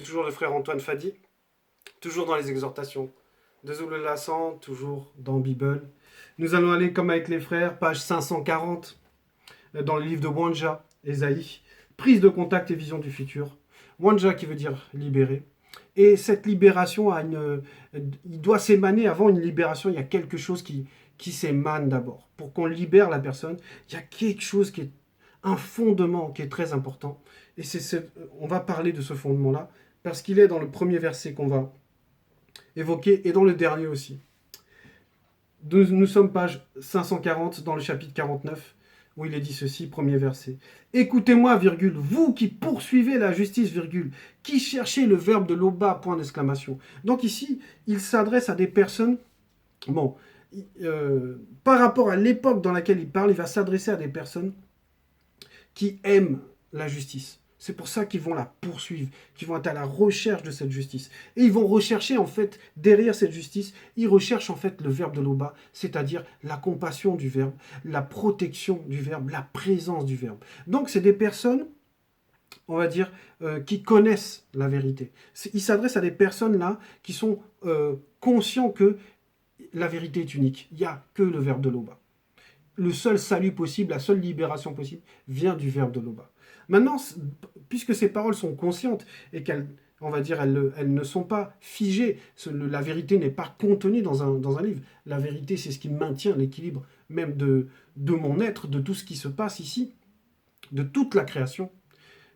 Toujours le frère Antoine Fadi, toujours dans les exhortations de Zoul Lassan, toujours dans Bible. Nous allons aller comme avec les frères, page 540, dans le livre de Wanja, Esaïe, prise de contact et vision du futur. Wanja qui veut dire libérer. Et cette libération il doit s'émaner avant une libération. Il y a quelque chose qui s'émane d'abord. Pour qu'on libère la personne, il y a quelque chose qui est un fondement qui est très important. Et on va parler de ce fondement-là parce qu'il est dans le premier verset qu'on va évoquer et dans le dernier aussi. Nous sommes page 540 dans le chapitre 49 où il est dit ceci, premier verset. Écoutez-moi, virgule, vous qui poursuivez la justice, virgule, qui cherchez le verbe de l'oba, point d'exclamation. Donc ici, il s'adresse à des personnes, bon, par rapport à l'époque dans laquelle il parle, il va s'adresser à des personnes qui aiment la justice. C'est pour ça qu'ils vont la poursuivre, qu'ils vont être à la recherche de cette justice. Et ils vont rechercher, en fait, derrière cette justice, ils recherchent, en fait, le verbe de l'Oba, c'est-à-dire la compassion du verbe, la protection du verbe, la présence du verbe. Donc, c'est des personnes, on va dire, qui connaissent la vérité. Il s'adresse à des personnes, là, qui sont conscients que la vérité est unique. Il n'y a que le verbe de l'Oba. Le seul salut possible, la seule libération possible, vient du verbe de l'Oba. Maintenant, puisque ces paroles sont conscientes et qu'elles, on va dire, elles ne sont pas figées, la vérité n'est pas contenue dans un livre. La vérité, c'est ce qui maintient l'équilibre même de mon être, de tout ce qui se passe ici, de toute la création.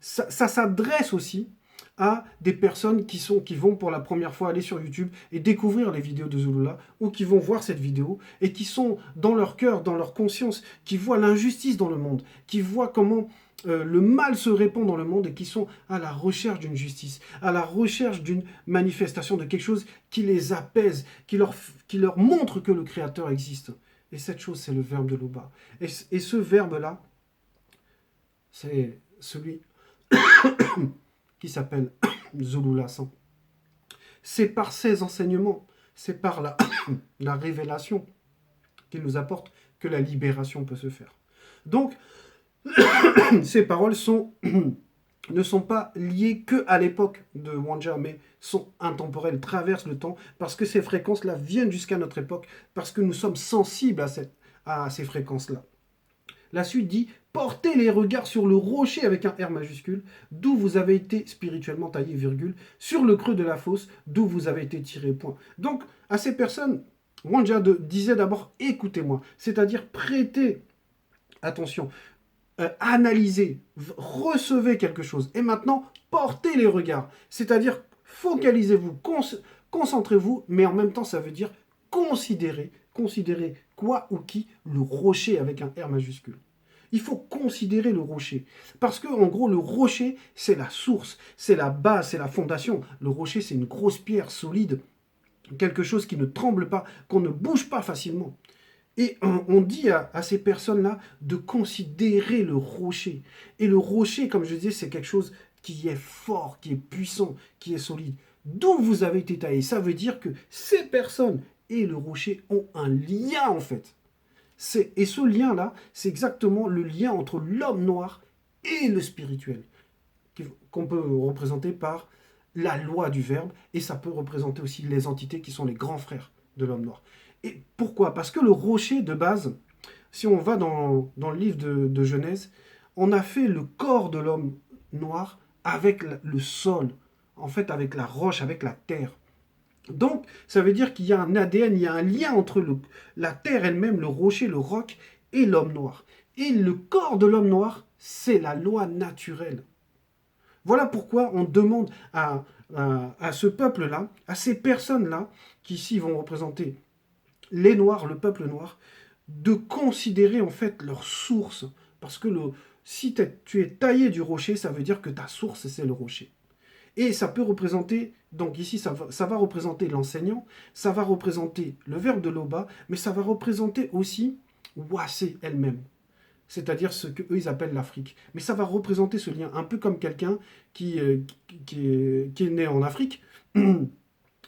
Ça s'adresse aussi à des personnes qui vont pour la première fois aller sur YouTube et découvrir les vidéos de Zulula, ou qui vont voir cette vidéo et qui sont dans leur cœur, dans leur conscience, qui voient l'injustice dans le monde, qui voient comment le mal se répand dans le monde et qui sont à la recherche d'une justice, à la recherche d'une manifestation de quelque chose qui les apaise, qui leur montre que le Créateur existe. Et cette chose, c'est le verbe de l'Oba. Et ce verbe-là, c'est celui qui s'appelle Zulula 100. C'est par ces enseignements, c'est par la révélation qu'il nous apporte que la libération peut se faire. Donc, ces paroles ne sont pas liées qu'à l'époque de Wanja, mais sont intemporelles, traversent le temps, parce que ces fréquences-là viennent jusqu'à notre époque, parce que nous sommes sensibles à ces fréquences-là. La suite dit « Portez les regards sur le rocher avec un R majuscule, d'où vous avez été spirituellement taillé, virgule, sur le creux de la fosse, d'où vous avez été tiré, point. » Donc, à ces personnes, Wanja disait d'abord « Écoutez-moi », c'est-à-dire prêtez attention, analysez, recevez quelque chose, et maintenant, portez les regards, c'est-à-dire focalisez-vous, concentrez-vous, mais en même temps, ça veut dire considérer quoi ou qui? Le rocher avec un R majuscule. Il faut considérer le rocher. Parce que, en gros, le rocher, c'est la source, c'est la base, c'est la fondation. Le rocher, c'est une grosse pierre solide, quelque chose qui ne tremble pas, qu'on ne bouge pas facilement. Et on dit à ces personnes-là de considérer le rocher. Et le rocher, comme je disais, c'est quelque chose qui est fort, qui est puissant, qui est solide. D'où vous avez été taillé. Ça veut dire que ces personnes et le rocher ont un lien, en fait. Et ce lien-là, c'est exactement le lien entre l'homme noir et le spirituel, qu'on peut représenter par la loi du verbe, et ça peut représenter aussi les entités qui sont les grands frères de l'homme noir. Et pourquoi? Parce que le rocher, de base, si on va dans le livre de Genèse, on a fait le corps de l'homme noir avec le sol, en fait avec la roche, avec la terre. Donc, ça veut dire qu'il y a un ADN, il y a un lien entre la terre elle-même, le rocher, le roc, et l'homme noir. Et le corps de l'homme noir, c'est la loi naturelle. Voilà pourquoi on demande à ce peuple-là, à ces personnes-là, qui ici vont représenter les Noirs, le peuple noir, de considérer en fait leur source. Parce que si tu es taillé du rocher, ça veut dire que ta source, c'est le rocher. Et ça peut représenter, donc ici, ça va représenter l'enseignant, ça va représenter le verbe de l'Oba, mais ça va représenter aussi Wassé elle-même. C'est-à-dire ce qu'eux, ils appellent l'Afrique. Mais ça va représenter ce lien, un peu comme quelqu'un qui est né en Afrique,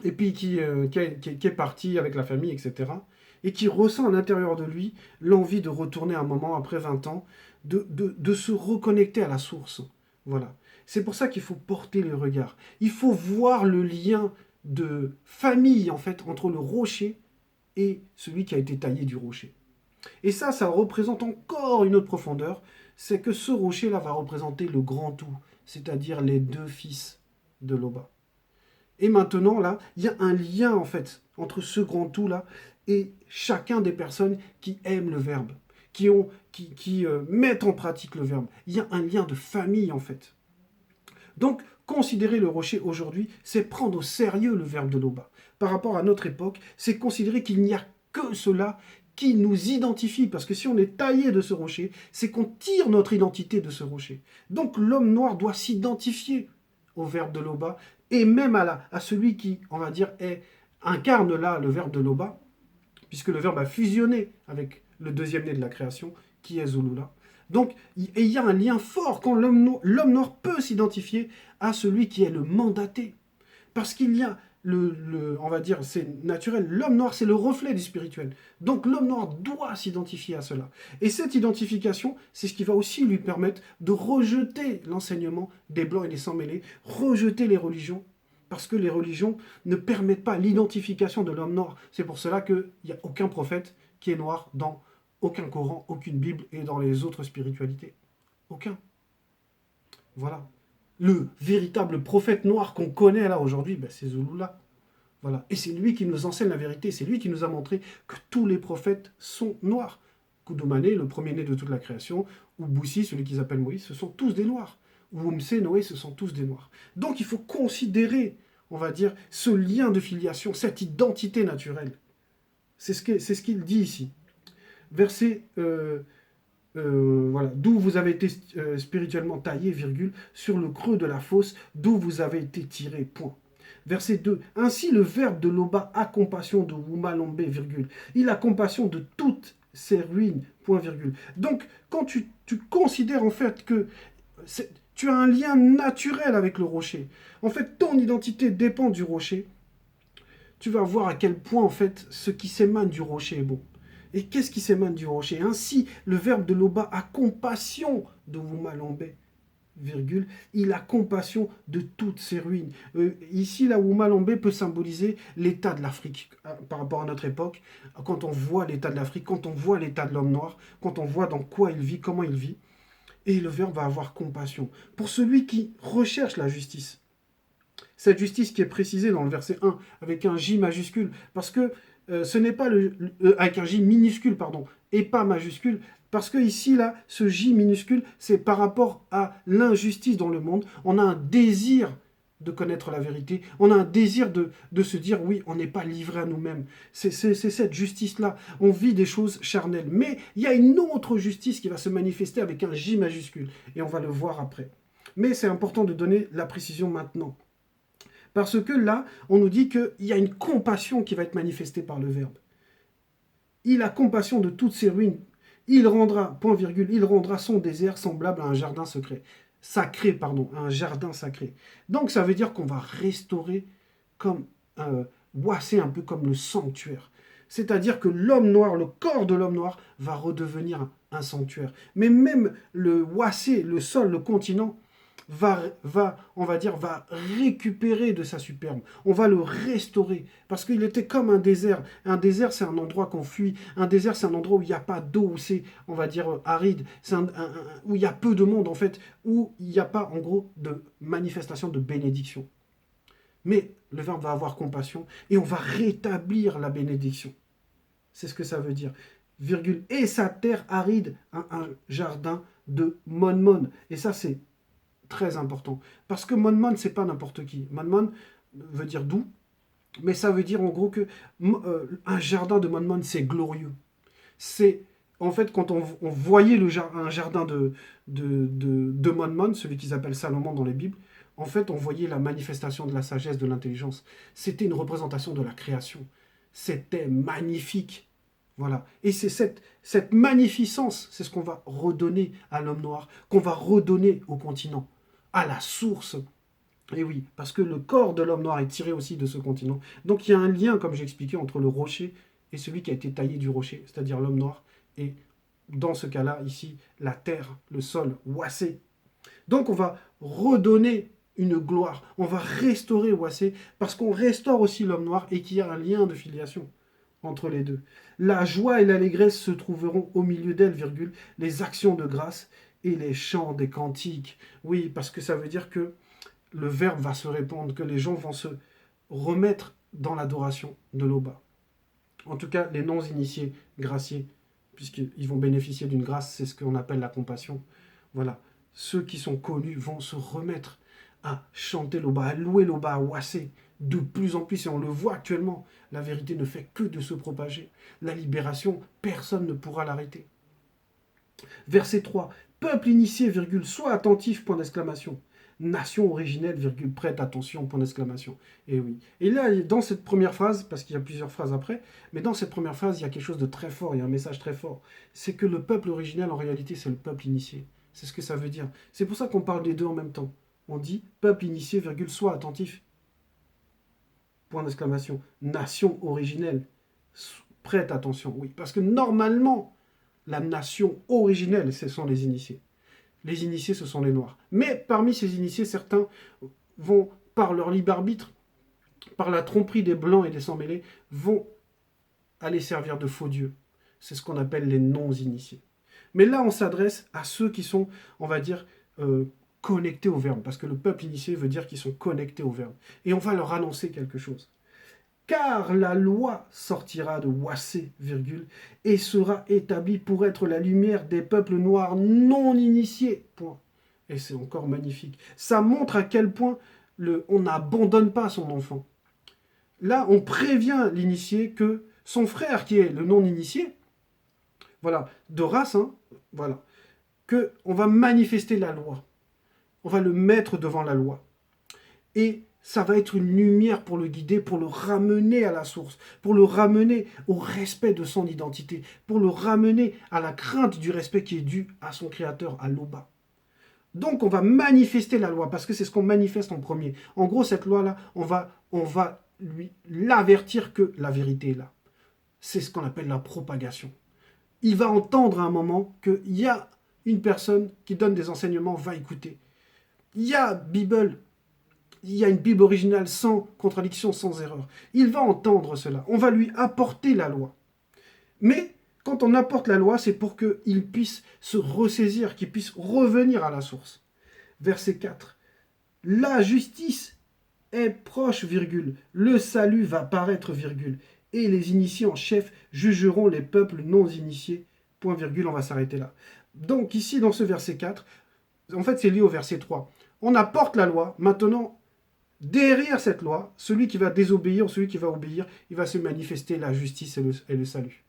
et puis qui est parti avec la famille, etc., et qui ressent à l'intérieur de lui l'envie de retourner un moment, après 20 ans, de se reconnecter à la source. Voilà. C'est pour ça qu'il faut porter le regard. Il faut voir le lien de famille, en fait, entre le rocher et celui qui a été taillé du rocher. Et ça représente encore une autre profondeur, c'est que ce rocher-là va représenter le grand tout, c'est-à-dire les deux fils de Loba. Et maintenant, là, il y a un lien, en fait, entre ce grand tout-là et chacun des personnes qui aiment le Verbe, qui mettent en pratique le Verbe. Il y a un lien de famille, en fait. Donc, considérer le rocher aujourd'hui, c'est prendre au sérieux le Verbe de Loba. Par rapport à notre époque, c'est considérer qu'il n'y a que cela qui nous identifie, parce que si on est taillé de ce rocher, c'est qu'on tire notre identité de ce rocher. Donc l'homme noir doit s'identifier au Verbe de Loba, et même à celui qui, on va dire, incarne là le Verbe de Loba, puisque le Verbe a fusionné avec le deuxième né de la création, qui est Zulula. Donc, il y a un lien fort quand l'homme noir peut s'identifier à celui qui est le mandaté. Parce qu'il y a, on va dire, c'est naturel, l'homme noir, c'est le reflet du spirituel. Donc, l'homme noir doit s'identifier à cela. Et cette identification, c'est ce qui va aussi lui permettre de rejeter l'enseignement des blancs et des sans-mêlés, rejeter les religions, parce que les religions ne permettent pas l'identification de l'homme noir. C'est pour cela qu'il n'y a aucun prophète qui est noir dans aucun Coran, aucune Bible et dans les autres spiritualités. Aucun. Voilà. Le véritable prophète noir qu'on connaît là aujourd'hui, c'est Zulula. Voilà. Et c'est lui qui nous enseigne la vérité. C'est lui qui nous a montré que tous les prophètes sont noirs. Koudoumane, le premier-né de toute la création, ou Boussi, celui qu'ils appellent Moïse, ce sont tous des noirs. Ou Oumse, Noé, ce sont tous des noirs. Donc il faut considérer, on va dire, ce lien de filiation, cette identité naturelle. C'est ce qu'il dit ici. Verset, voilà, d'où vous avez été spirituellement taillé, virgule, sur le creux de la fosse, d'où vous avez été tiré, point. Verset 2. Ainsi le Verbe de Loba a compassion de Wumalombe, virgule. Il a compassion de toutes ses ruines, point, virgule. Donc, quand tu considères en fait que tu as un lien naturel avec le rocher, en fait, ton identité dépend du rocher, tu vas voir à quel point, en fait, ce qui s'émane du rocher est bon. Et qu'est-ce qui s'émane du rocher? Ainsi, le Verbe de Loba a compassion de Wumalombe, virgule, il a compassion de toutes ces ruines. Ici, la Wumalombe peut symboliser l'état de l'Afrique par rapport à notre époque. Quand on voit l'état de l'Afrique, quand on voit l'état de l'homme noir, quand on voit dans quoi il vit, comment il vit, et le Verbe va avoir compassion. Pour celui qui recherche la justice, cette justice qui est précisée dans le verset 1 avec un J majuscule, parce que ce n'est pas avec un J minuscule, pardon, et pas majuscule, parce que ici, là, ce J minuscule, c'est par rapport à l'injustice dans le monde. On a un désir de connaître la vérité, on a un désir de se dire, oui, on n'est pas livré à nous-mêmes. C'est cette justice-là. On vit des choses charnelles. Mais il y a une autre justice qui va se manifester avec un J majuscule, et on va le voir après. Mais c'est important de donner la précision maintenant. Parce que là, on nous dit qu'il y a une compassion qui va être manifestée par le Verbe. Il a compassion de toutes ces ruines. Il rendra, point virgule, il rendra son désert semblable à un jardin secret. Sacré, pardon, un jardin sacré. Donc ça veut dire qu'on va restaurer comme, boisser un peu comme le sanctuaire. C'est-à-dire que l'homme noir, le corps de l'homme noir, va redevenir un sanctuaire. Mais même le Wassé, le sol, le continent, on va dire, va récupérer de sa superbe. On va le restaurer. Parce qu'il était comme un désert. Un désert, c'est un endroit qu'on fuit. Un désert, c'est un endroit où il n'y a pas d'eau, où c'est, on va dire, aride. C'est où il y a peu de monde, en fait. Où il n'y a pas, en gros, de manifestation de bénédiction. Mais le Verbe va avoir compassion et on va rétablir la bénédiction. C'est ce que ça veut dire. Virgule. Et sa terre aride, un jardin de Monmon. Et ça, c'est très important. Parce que Monmon, c'est pas n'importe qui. Monmon veut dire doux, mais ça veut dire en gros que un jardin de Monmon, c'est glorieux. C'est, en fait, quand on voyait un jardin de Monmon, celui qu'ils appellent Salomon dans les Bibles, en fait, on voyait la manifestation de la sagesse, de l'intelligence. C'était une représentation de la création. C'était magnifique. Voilà. Et c'est cette magnificence, c'est ce qu'on va redonner à l'homme noir, qu'on va redonner au continent, à la source. Et oui, parce que le corps de l'homme noir est tiré aussi de ce continent. Donc il y a un lien, comme j'expliquais, entre le rocher et celui qui a été taillé du rocher, c'est-à-dire l'homme noir. Et dans ce cas-là, ici, la terre, le sol, Wassé. Donc on va redonner une gloire, on va restaurer Wassé, parce qu'on restaure aussi l'homme noir et qu'il y a un lien de filiation entre les deux. La joie et l'allégresse se trouveront au milieu d'elle, virgule, les actions de grâce et les chants des cantiques. Oui, parce que ça veut dire que le verbe va se répandre, que les gens vont se remettre dans l'adoration de l'Oba. En tout cas, les non-initiés, graciés, puisqu'ils vont bénéficier d'une grâce, c'est ce qu'on appelle la compassion. Voilà. Ceux qui sont connus vont se remettre à chanter l'Oba, à louer l'Oba, à wasser de plus en plus. Et on le voit actuellement, la vérité ne fait que de se propager. La libération, personne ne pourra l'arrêter. Verset 3. Peuple initié, virgule, sois attentif, point d'exclamation. Nation originelle, virgule, prête attention, point d'exclamation. Et oui. Et là, dans cette première phrase, parce qu'il y a plusieurs phrases après, mais dans cette première phrase, il y a quelque chose de très fort, il y a un message très fort. C'est que le peuple originel, en réalité, c'est le peuple initié. C'est ce que ça veut dire. C'est pour ça qu'on parle des deux en même temps. On dit peuple initié, virgule, sois attentif, point d'exclamation. Nation originelle, prête attention. Oui, parce que normalement, la nation originelle, ce sont les initiés. Les initiés, ce sont les noirs. Mais parmi ces initiés, certains vont, par leur libre arbitre, par la tromperie des blancs et des sans-mêlés, vont aller servir de faux dieux. C'est ce qu'on appelle les non-initiés. Mais là, on s'adresse à ceux qui sont, on va dire, connectés au verbe. Parce que le peuple initié veut dire qu'ils sont connectés au verbe. Et on va leur annoncer quelque chose. Car la loi sortira de Wassé, virgule, et sera établie pour être la lumière des peuples noirs non initiés. Point. Et c'est encore magnifique. Ça montre à quel point on n'abandonne pas son enfant. Là, on prévient l'initié que son frère, qui est le non-initié, voilà, de race, hein, voilà, que on va manifester la loi. On va le mettre devant la loi. Et ça va être une lumière pour le guider, pour le ramener à la source, pour le ramener au respect de son identité, pour le ramener à la crainte du respect qui est dû à son créateur, à l'Oba. Donc on va manifester la loi, parce que c'est ce qu'on manifeste en premier. En gros, cette loi-là, on va lui l'avertir que la vérité est là. C'est ce qu'on appelle la propagation. Il va entendre à un moment qu'il y a une personne qui donne des enseignements, va écouter. Il y a une Bible originale sans contradiction, sans erreur. Il va entendre cela. On va lui apporter la loi. Mais quand on apporte la loi, c'est pour qu'il puisse se ressaisir, qu'il puisse revenir à la source. Verset 4. La justice est proche, virgule. Le salut va paraître, virgule. Et les initiés en chef jugeront les peuples non initiés. Point, virgule, on va s'arrêter là. Donc ici, dans ce verset 4, en fait, c'est lié au verset 3. On apporte la loi. Maintenant, derrière cette loi, celui qui va désobéir, celui qui va obéir, il va se manifester la justice et le salut.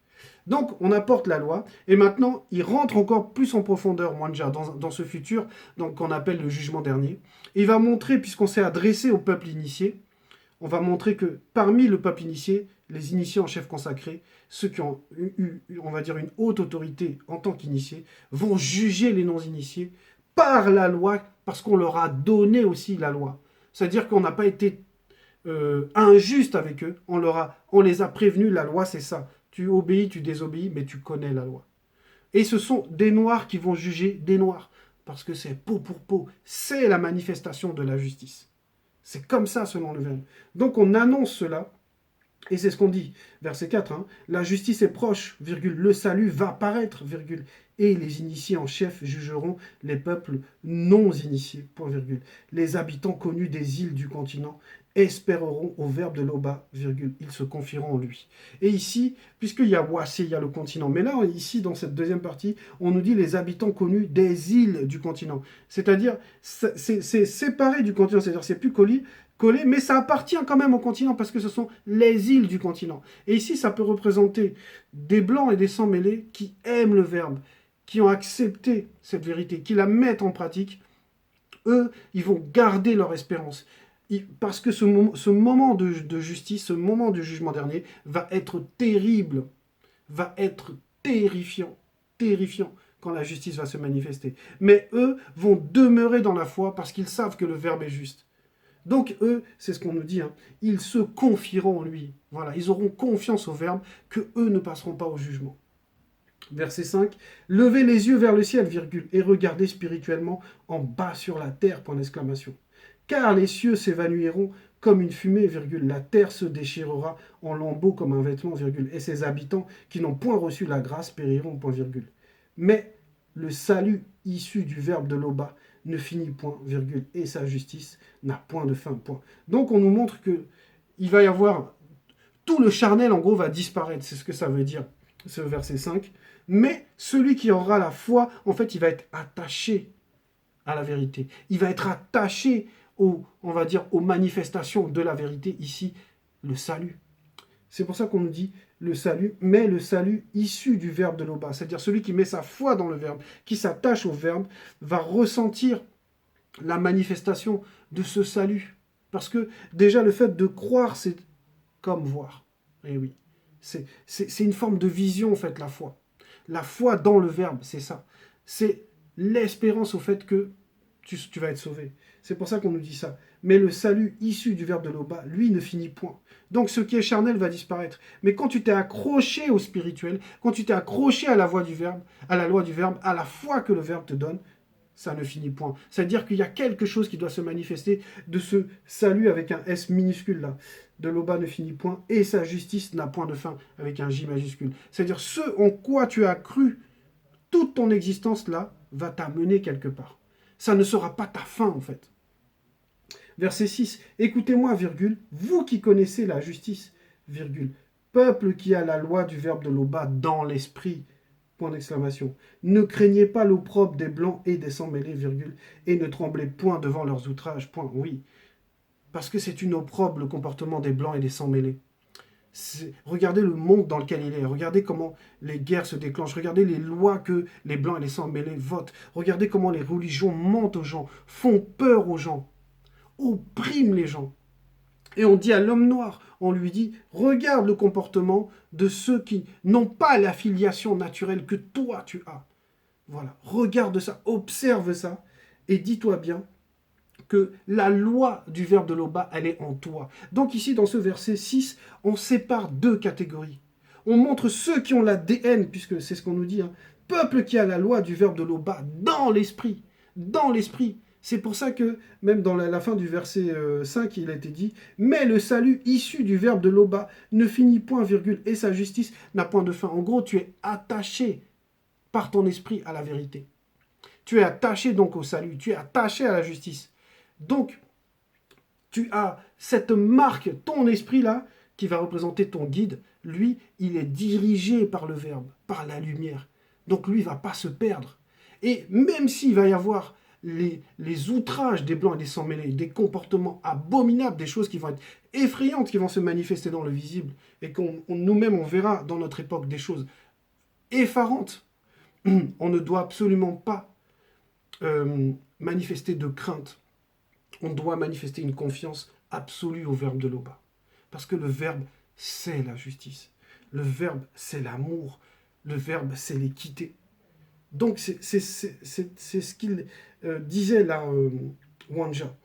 Donc, on apporte la loi, et maintenant, il rentre encore plus en profondeur, Mwanja, dans ce futur, qu'on appelle le jugement dernier. Et il va montrer, puisqu'on s'est adressé au peuple initié, on va montrer que parmi le peuple initié, les initiés en chef consacré, ceux qui ont eu, on va dire, une haute autorité en tant qu'initiés, vont juger les non-initiés par la loi, parce qu'on leur a donné aussi la loi. C'est-à-dire qu'on n'a pas été injuste avec eux, on les a prévenus, la loi c'est ça. Tu obéis, tu désobéis, mais tu connais la loi. Et ce sont des noirs qui vont juger des noirs, parce que c'est peau pour peau, c'est la manifestation de la justice. C'est comme ça selon le verbe. Donc on annonce cela, et c'est ce qu'on dit, verset 4, hein, la justice est proche, virgule, le salut va paraître, virgule, et les initiés en chef jugeront les peuples non initiés, point virgule. Les habitants connus des îles du continent espéreront au verbe de l'Oba, virgule, ils se confieront en lui. Et ici, puisqu'il y a Wassé, il y a le continent, mais là, ici, dans cette deuxième partie, on nous dit les habitants connus des îles du continent. C'est-à-dire, c'est séparé du continent, c'est-à-dire c'est plus collé, mais ça appartient quand même au continent parce que ce sont les îles du continent. Et ici, ça peut représenter des blancs et des sans-mêlés qui aiment le verbe, qui ont accepté cette vérité, qui la mettent en pratique. Eux, ils vont garder leur espérance. Parce que ce moment de justice, ce moment du jugement dernier va être terrible, va être terrifiant, terrifiant quand la justice va se manifester. Mais eux vont demeurer dans la foi parce qu'ils savent que le verbe est juste. Donc eux, c'est ce qu'on nous dit, hein, ils se confieront en lui. Voilà, ils auront confiance au verbe que eux ne passeront pas au jugement. Verset 5. Levez les yeux vers le ciel, virgule, et regardez spirituellement en bas sur la terre, point d'exclamation. Car les cieux s'évanouiront comme une fumée, virgule, la terre se déchirera en lambeaux comme un vêtement, virgule, et ses habitants qui n'ont point reçu la grâce périront, point virgule. Mais le salut issu du verbe de l'Oba ne finit point, virgule, et sa justice n'a point de fin, point. Donc on nous montre que il va y avoir tout le charnel, en gros, va disparaître. C'est ce que ça veut dire, ce verset 5. Mais celui qui aura la foi, en fait, il va être attaché à la vérité. Il va être attaché on va dire, aux manifestations de la vérité, ici, le salut. C'est pour ça qu'on nous dit le salut, mais le salut issu du verbe de l'Oba. C'est-à-dire celui qui met sa foi dans le verbe, qui s'attache au verbe, va ressentir la manifestation de ce salut. Parce que déjà, le fait de croire, c'est comme voir. Et oui, c'est une forme de vision, en fait, la foi. La foi dans le verbe, c'est ça. C'est l'espérance au fait que tu vas être sauvé. C'est pour ça qu'on nous dit ça. Mais le salut issu du verbe de l'Oba, lui, ne finit point. Donc ce qui est charnel va disparaître. Mais quand tu t'es accroché au spirituel, quand tu t'es accroché à la voix du verbe, à la loi du verbe, à la foi que le verbe te donne, ça ne finit point. C'est-à-dire qu'il y a quelque chose qui doit se manifester de ce salut avec un S minuscule là. De l'Oba ne finit point et sa justice n'a point de fin avec un J majuscule. C'est-à-dire ce en quoi tu as cru toute ton existence là va t'amener quelque part. Ça ne sera pas ta fin en fait. Verset 6. Écoutez-moi, virgule, vous qui connaissez la justice, virgule, peuple qui a la loi du verbe de l'Oba dans l'esprit, point d'exclamation. Ne craignez pas l'opprobre des blancs et des sans-mêlés, virgule, et ne tremblez point devant leurs outrages, point. Oui, parce que c'est une opprobre le comportement des blancs et des sans-mêlés. Regardez le monde dans lequel il est. Regardez comment les guerres se déclenchent. Regardez les lois que les blancs et les sans-mêlés votent. Regardez comment les religions mentent aux gens, font peur aux gens, oppriment les gens. Et on dit à l'homme noir, on lui dit, regarde le comportement de ceux qui n'ont pas la filiation naturelle que toi tu as. Voilà, regarde ça, observe ça, et dis-toi bien que la loi du verbe de l'Oba, elle est en toi. Donc ici, dans ce verset 6, on sépare deux catégories. On montre ceux qui ont l'ADN, puisque c'est ce qu'on nous dit, hein, peuple qui a la loi du verbe de l'Oba dans l'esprit. Dans l'esprit. C'est pour ça que, même dans la fin du verset 5, il a été dit « Mais le salut issu du verbe de l'Oba ne finit point, virgule, et sa justice n'a point de fin. » En gros, tu es attaché par ton esprit à la vérité. Tu es attaché donc au salut, tu es attaché à la justice. Donc, tu as cette marque, ton esprit-là, qui va représenter ton guide. Lui, il est dirigé par le verbe, par la lumière. Donc, lui, il ne va pas se perdre. Et même s'il va y avoir les outrages des blancs et des sans-mêlés, des comportements abominables, des choses qui vont être effrayantes, qui vont se manifester dans le visible, et qu'on nous-mêmes, on verra dans notre époque des choses effarantes, on ne doit absolument pas manifester de crainte. On doit manifester une confiance absolue au verbe de l'Oba. Parce que le verbe, c'est la justice. Le verbe, c'est l'amour. Le verbe, c'est l'équité. Donc, c'est ce qu'il disait là, Wanja.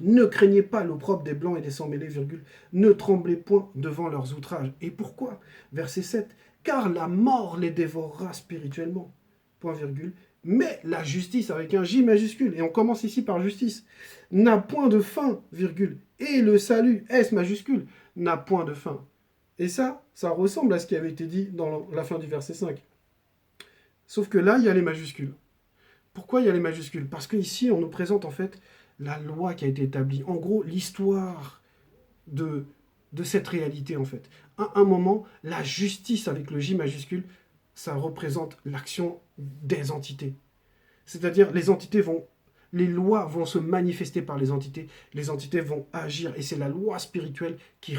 Ne craignez pas l'opprobre des blancs et des sans-mêlés, virgule. Ne tremblez point devant leurs outrages. Et pourquoi? Verset 7. Car la mort les dévorera spirituellement. Point virgule. Mais la justice, avec un J majuscule, et on commence ici par justice, n'a point de fin, virgule. Et le salut, S majuscule, n'a point de fin. Et ça ressemble à ce qui avait été dit dans la fin du verset 5. Sauf que là, il y a les majuscules. Pourquoi il y a les majuscules? Parce qu'ici, on nous présente en fait la loi qui a été établie. En gros, l'histoire de cette réalité, en fait. À un moment, la justice avec le J majuscule, ça représente l'action des entités. C'est-à-dire, les lois vont se manifester par les entités vont agir, et c'est la loi spirituelle qui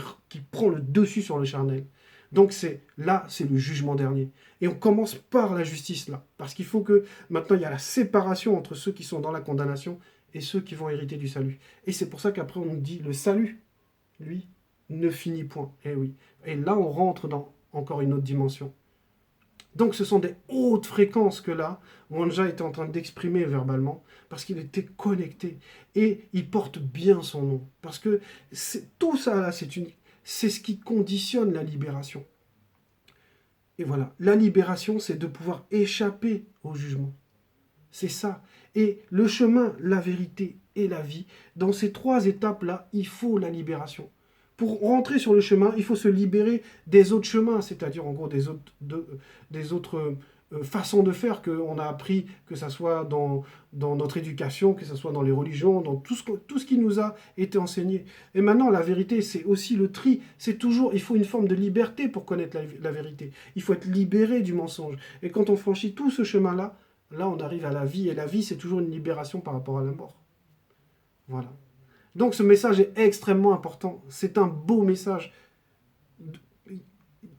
prend le dessus sur le charnel. Donc c'est le jugement dernier. Et on commence par la justice là, parce qu'il faut que maintenant il y a la séparation entre ceux qui sont dans la condamnation et ceux qui vont hériter du salut. Et c'est pour ça qu'après on nous dit le salut, lui, ne finit point. Et oui. Et là on rentre dans encore une autre dimension. Donc ce sont des hautes fréquences que là, Wanja était en train d'exprimer verbalement, parce qu'il était connecté, et il porte bien son nom. Parce que tout ça là, c'est ce qui conditionne la libération. Et voilà, la libération, c'est de pouvoir échapper au jugement. C'est ça. Et le chemin, la vérité et la vie, dans ces trois étapes-là, il faut la libération. Pour rentrer sur le chemin, il faut se libérer des autres chemins, c'est-à-dire en gros des autres façons de faire qu'on a appris, que ce soit dans notre éducation, que ce soit dans les religions, dans tout ce qui nous a été enseigné. Et maintenant, la vérité, c'est aussi le tri. C'est toujours, il faut une forme de liberté pour connaître la vérité. Il faut être libéré du mensonge. Et quand on franchit tout ce chemin-là, là, on arrive à la vie. Et la vie, c'est toujours une libération par rapport à la mort. Voilà. Donc ce message est extrêmement important. C'est un beau message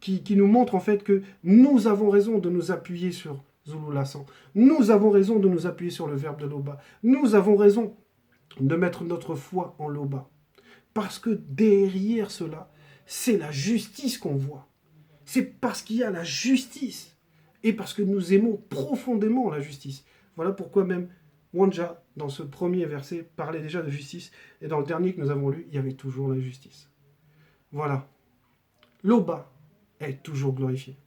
qui nous montre en fait que nous avons raison de nous appuyer sur Zulu Lassan. Nous avons raison de nous appuyer sur le verbe de Loba. Nous avons raison de mettre notre foi en Loba. Parce que derrière cela, c'est la justice qu'on voit. C'est parce qu'il y a la justice. Et parce que nous aimons profondément la justice. Voilà pourquoi même Wanja, dans ce premier verset, parlait déjà de justice. Et dans le dernier que nous avons lu, il y avait toujours la justice. Voilà. Loba est toujours glorifié.